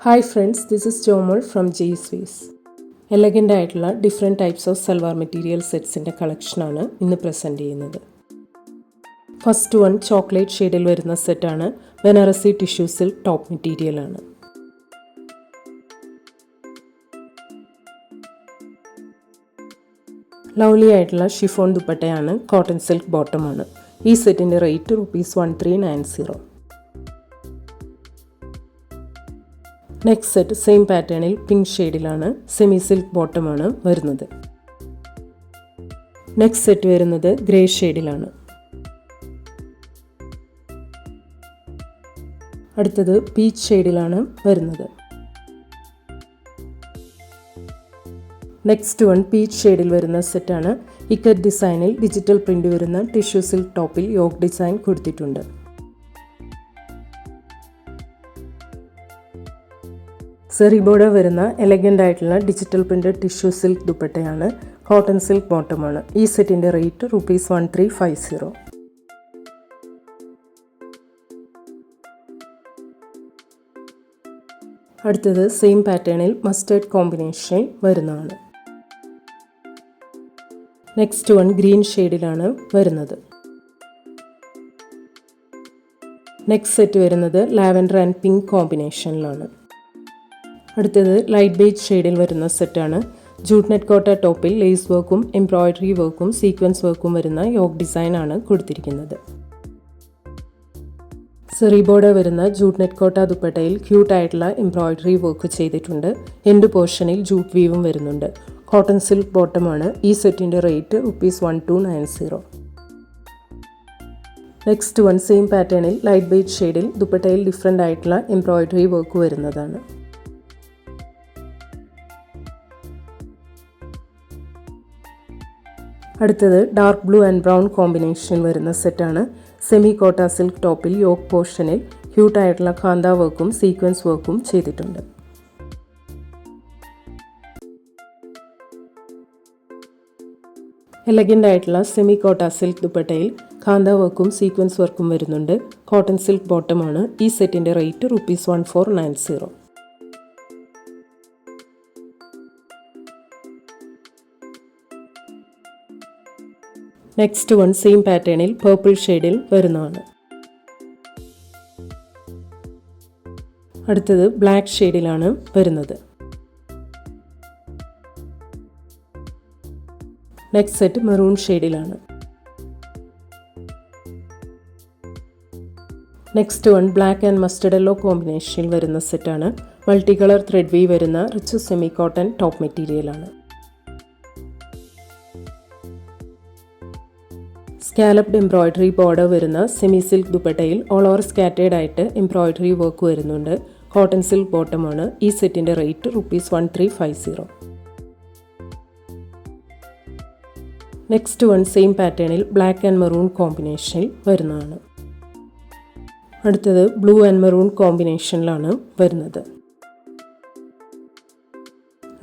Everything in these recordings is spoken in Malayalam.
Hi friends, this is Jomol from ജെയ്സ്വീസ്. എലഗൻ്റ് ആയിട്ടുള്ള different types of salwar material സെറ്റ്സിൻ്റെ കളക്ഷനാണ് ഇന്ന് പ്രസൻറ്റ് ചെയ്യുന്നത്. ഫസ്റ്റ് വൺ ചോക്ലേറ്റ് ഷെയ്ഡിൽ വരുന്ന സെറ്റാണ്. ബനാറസി ടിഷ്യൂ സിൽക്ക് ടോപ്പ് മെറ്റീരിയലാണ്. ലവ്ലി ആയിട്ടുള്ള ഷിഫോൺ ദുപ്പട്ടയാണ്. കോട്ടൺ സിൽക്ക് ബോട്ടമാണ്. ഈ സെറ്റിൻ്റെ റേറ്റ് ₹1390. നെക്സ്റ്റ് സെറ്റ് സെയിം പാറ്റേണിൽ പിങ്ക് ഷെയ്ഡിലാണ്. സെമി സിൽക്ക് ബോട്ടമാണ് വരുന്നത്. നെക്സ്റ്റ് സെറ്റ് വരുന്നത് ഗ്രേ ഷെയ്ഡിലാണ്. അടുത്തത് പീച്ച് ഷെയ്ഡിലാണ് വരുന്നത്. നെക്സ്റ്റ് വൺ പീച്ച് ഷെയ്ഡിൽ വരുന്ന സെറ്റാണ്. ഇക്കറ്റ് ഡിസൈനിൽ ഡിജിറ്റൽ പ്രിൻ്റ് വരുന്ന ടിഷ്യൂ സിൽക്ക് ടോപ്പിൽ യോക്ക് ഡിസൈൻ കൊടുത്തിട്ടുണ്ട്. സെറി ബോർഡർ വരുന്ന എലഗൻ്റ് ആയിട്ടുള്ള ഡിജിറ്റൽ പ്രിൻ്റഡ് ടിഷ്യൂ സിൽക്ക് ദുപ്പട്ടയാണ്. കോട്ടൺ സിൽക്ക് ബോട്ടമാണ്. ഈ സെറ്റിൻ്റെ റേറ്റ് ₹1350. അടുത്തത് സെയിം പാറ്റേണിൽ മസ്റ്റേർഡ് കോമ്പിനേഷനിൽ വരുന്നതാണ്. നെക്സ്റ്റ് വൺ ഗ്രീൻ ഷെയ്ഡിലാണ് വരുന്നത്. നെക്സ്റ്റ് സെറ്റ് വരുന്നത് ലാവൻഡർ ആൻഡ് പിങ്ക് കോമ്പിനേഷനിലാണ്. അടുത്തത് ലൈറ്റ് ബേജ് ഷെയ്ഡിൽ വരുന്ന സെറ്റാണ്. ജൂട്ട് നെറ്റ് കോട്ട ടോപ്പിൽ ലേസ് വർക്കും എംബ്രോയിഡറി വർക്കും സീക്വൻസ് വർക്കും വരുന്ന യോക്ക് ഡിസൈനാണ് കൊടുത്തിരിക്കുന്നത്. സെറി ബോർഡർ വരുന്ന ജൂട്ട് നെറ്റ് കോട്ട ദുപ്പട്ടയിൽ ക്യൂട്ടായിട്ടുള്ള എംബ്രോയിഡറി വർക്ക് ചെയ്തിട്ടുണ്ട്. എൻഡ് പോർഷനിൽ ജൂട്ട് വീവും വരുന്നുണ്ട്. കോട്ടൺ സിൽക്ക് ബോട്ടമാണ്. ഈ സെറ്റിൻ്റെ റേറ്റ് ₹1290. നെക്സ്റ്റ് വൺ സെയിം പാറ്റേണിൽ ലൈറ്റ് ബേജ് ഷെയ്ഡിൽ ദുപ്പട്ടയിൽ ഡിഫറെൻ്റ് ആയിട്ടുള്ള എംബ്രോയിഡറി വർക്ക് വരുന്നതാണ്. അടുത്തത് ഡാർക്ക് ബ്ലൂ ആൻഡ് ബ്രൗൺ കോമ്പിനേഷനിൽ വരുന്ന സെറ്റാണ്. സെമി കോട്ട സിൽക്ക് ടോപ്പിൽ യോക്ക് പോർഷനിൽ ക്യൂട്ടായിട്ടുള്ള കാന്ത വർക്കും സീക്വൻസ് വർക്കും ചെയ്തിട്ടുണ്ട്. എലഗൻ്റ് ആയിട്ടുള്ള സെമി കോട്ട സിൽക്ക് ദുപ്പട്ടയിൽ കാന്ത വർക്കും സീക്വൻസ് വർക്കും വരുന്നുണ്ട്. കോട്ടൺ സിൽക്ക് ബോട്ടമാണ്. ഈ സെറ്റിൻ്റെ റേറ്റ് ₹1490. നെക്സ്റ്റ് വൺ സെയിം പാറ്റേണിൽ പർപ്പിൾ ഷെയ്ഡിൽ വരുന്നതാണ്. അടുത്തത് ബ്ലാക്ക് ഷെയ്ഡിലാണ് വരുന്നത്. നെക്സ്റ്റ് സെറ്റ് മെറൂൺ ഷെയ്ഡിലാണ്. Next one black and mustard yellow കോമ്പിനേഷനിൽ വരുന്ന സെറ്റാണ്. മൾട്ടി കളർ ത്രെഡ് വീവ് വരുന്ന റിച്ച് സെമി കോട്ടൺ ടോപ്പ് മെറ്റീരിയലാണ്. സ്കാലപ്ഡ് എംബ്രോയിഡറി ബോർഡർ വരുന്ന സെമി സിൽക്ക് ദുപ്പട്ടയിൽ ഓൾ ഓവർ സ്കാറ്റേഡ് ആയിട്ട് എംബ്രോയിഡറി വർക്ക് വരുന്നുണ്ട്. കോട്ടൺ സിൽക്ക് ബോട്ടമാണ്. ഈ സെറ്റിൻ്റെ റേറ്റ് ₹1350. നെക്സ്റ്റ് വൺ സെയിം പാറ്റേണിൽ ബ്ലാക്ക് ആൻഡ് മെറൂൺ കോമ്പിനേഷനിൽ വരുന്നതാണ്. അടുത്തത് ബ്ലൂ ആൻഡ് മെറൂൺ കോമ്പിനേഷനിലാണ് വരുന്നത്.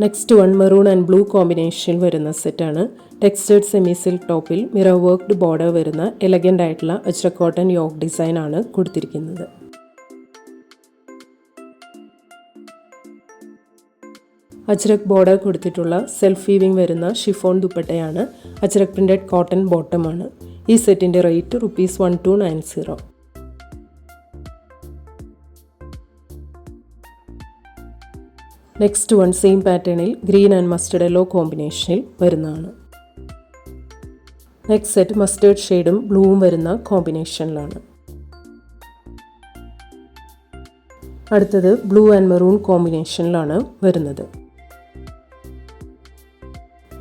Next one maroon and blue കോമ്പിനേഷനിൽ വരുന്ന സെറ്റാണ്. ടെക്സ്റ്റേർഡ് സെമി സിൽക്ക് ടോപ്പിൽ മിറർ വർക്ക്ഡ് ബോർഡർ വരുന്ന എലഗൻ്റ് ആയിട്ടുള്ള അജ്രക് കോട്ടൺ യോക്ക് ഡിസൈനാണ് കൊടുത്തിരിക്കുന്നത്. അജ്രക് ബോർഡർ കൊടുത്തിട്ടുള്ള സെൽഫ് വീവിംഗ് വരുന്ന ഷിഫോൺ ദുപ്പട്ടയാണ്. അജ്രക് പ്രിൻ്റഡ് കോട്ടൺ ബോട്ടമാണ്. ഈ സെറ്റിൻ്റെ റേറ്റ് ₹1290. നെക്സ്റ്റ് വൺ സെയിം പാറ്റേണിൽ ഗ്രീൻ ആൻഡ് മസ്റ്റർഡ് യെല്ലോ കോമ്പിനേഷനിൽ വരുന്നതാണ്. നെക്സ്റ്റ് സെറ്റ് മസ്റ്റേർഡ് ഷെയ്ഡും ബ്ലൂവും വരുന്ന കോമ്പിനേഷനിലാണ്. അടുത്തത് ബ്ലൂ ആൻഡ് മെറൂൺ കോമ്പിനേഷനിലാണ് വരുന്നത്.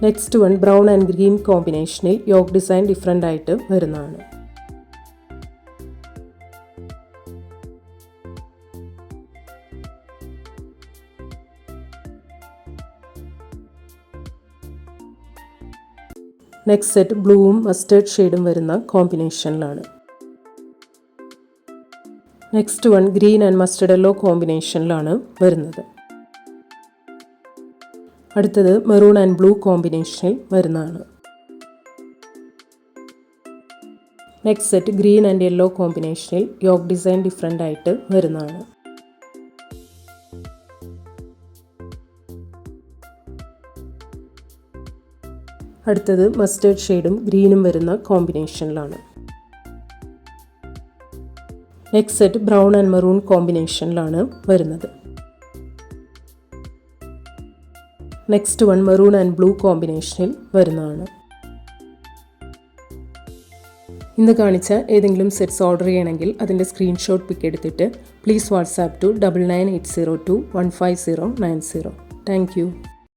Next one brown and green കോമ്പിനേഷനിൽ യോക്ക് ഡിസൈൻ ഡിഫറെൻ്റ് ആയിട്ട് വരുന്നതാണ്. നെക്സ്റ്റ് സെറ്റ് ബ്ലൂവും മസ്റ്റേർഡ് ഷെയ്ഡും വരുന്ന കോമ്പിനേഷനിലാണ്. Next one green and mustard yellow കോമ്പിനേഷനിലാണ് വരുന്നത്. അടുത്തത് മെറൂൺ ആൻഡ് ബ്ലൂ കോമ്പിനേഷനിൽ വരുന്നതാണ്. Next set green and yellow കോമ്പിനേഷനിൽ യോക്ക് ഡിസൈൻ ഡിഫറെൻ്റ് ആയിട്ട് വരുന്നതാണ്. അടുത്തത് മസ്റ്റേർഡ് ഷെയ്ഡും ഗ്രീനും വരുന്ന കോമ്പിനേഷനിലാണ്. Next set brown and maroon കോമ്പിനേഷനിലാണ് വരുന്നത്. Next one maroon and blue കോമ്പിനേഷനിൽ വരുന്നതാണ്. ഇന്ന് കാണിച്ച ഏതെങ്കിലും സെറ്റ്സ് ഓർഡർ ചെയ്യണമെങ്കിൽ അതിൻ്റെ സ്ക്രീൻഷോട്ട് പിക്ക് എടുത്തിട്ട് please WhatsApp to 9980215090. Thank U.